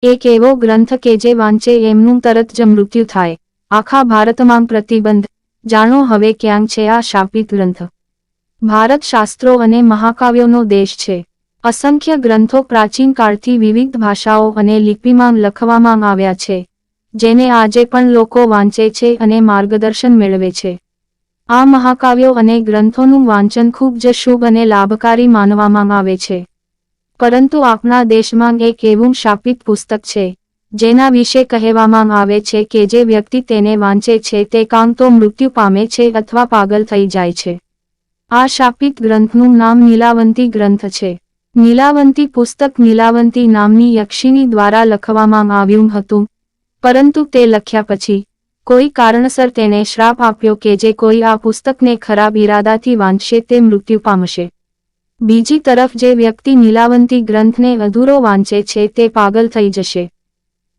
એક એવો ગ્રંથ કે જે વાંચે એમનું તરત જ મૃત્યુ થાય. આખા ભારતમાં પ્રતિબંધ. જાણો હવે ક્યાં છે આ શાપિત ગ્રંથ. ભારત શાસ્ત્રો અને મહાકાવ્યોનો દેશ છે. અસંખ્ય ગ્રંથો પ્રાચીન કાળથી વિવિધ ભાષાઓ અને લિપિમાં લખવામાં આવ્યા છે, જેને આજે પણ લોકો વાંચે છે અને માર્ગદર્શન મેળવે છે. આ મહાકાવ્યો અને ગ્રંથોનું વાંચન ખૂબ જ શુભ અને લાભકારી માનવામાં આવે છે. પરંતુ આપણા દેશમાં એક એવું શાપિત પુસ્તક છે, જેના વિશે કહેવામાં આવે છે કે જે વ્યક્તિ તેને વાંચે છે તે કાં તો મૃત્યુ પામે છે અથવા પાગલ થઈ જાય છે. આ શાપિત ગ્રંથનું નામ નીલાવંતી ગ્રંથ છે. નીલાવંતી પુસ્તક નીલાવંતી નામની યક્ષિણી દ્વારા લખવામાં આવ્યું હતું, પરંતુ તે લખ્યા પછી કોઈ કારણસર તેને શ્રાપ આપ્યો કે જે કોઈ આ પુસ્તકને ખરાબ ઈરાદાથી વાંચશે તે મૃત્યુ પામશે. બીજી તરફ જે વ્યક્તિ નીલાવંતી ગ્રંથને અધૂરો વાંચે છે તે પાગલ થઈ જશે.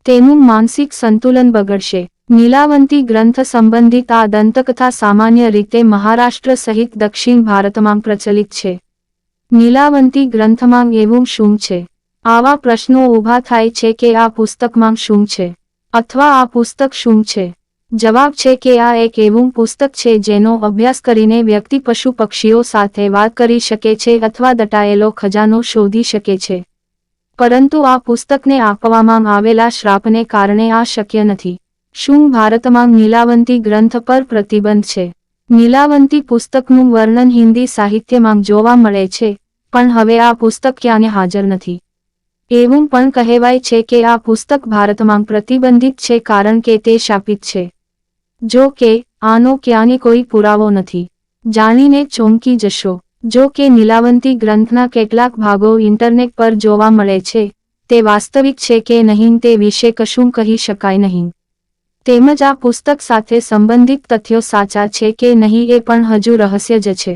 તેનું માનસિક સંતુલન બગડશે. નીલાવંતી ગ્રંથ સંબંધિત આ દંતકથા સામાન્ય રીતે મહારાષ્ટ્ર સહિત દક્ષિણ ભારતમાં પ્રચલિત છે. નીલાવંતી ગ્રંથમાં એવું શું છે? આવા પ્રશ્નો ઊભા થાય છે કે આ પુસ્તકમાં શું છે? અથવા આ પુસ્તક શું છે? જવાબ છે કે આ એક એવું પુસ્તક છે જેનો અભ્યાસ કરીને વ્યક્તિ પશુ પક્ષીઓ સાથે વાત કરી શકે છે અથવા દટાયેલો ખજાનો શોધી શકે છે. પરંતુ આ પુસ્તકને આપવામાં આવેલા શ્રાપને કારણે આ શક્ય નથી. શું ભારતમાં નીલાવંતી ગ્રંથ પર પ્રતિબંધ છે? નીલાવંતી પુસ્તકનું વર્ણન હિન્દી સાહિત્યમાં જોવા મળે છે, પણ હવે આ પુસ્તક ક્યાંય હાજર નથી. એવું પણ કહેવાય છે કે આ પુસ્તક ભારતમાં પ્રતિબંધિત છે કારણ કે તે શાપિત છે. જો કે, આનો ક્યાંય કોઈ પુરાવો નથી. જાણીને ચોંકી જશો. જો કે નીલાવંતી ગ્રંથના કેટલાક ભાગો ઇન્ટરનેટ પર જોવા મળે છે, તે વાસ્તવિક છે કે નહીં તે વિશે કશું કહી શકાય નહીં. તેમજ આ પુસ્તક સાથે સંબંધિત તથ્યો સાચા છે કે નહીં એ પણ હજુ રહસ્ય જ છે.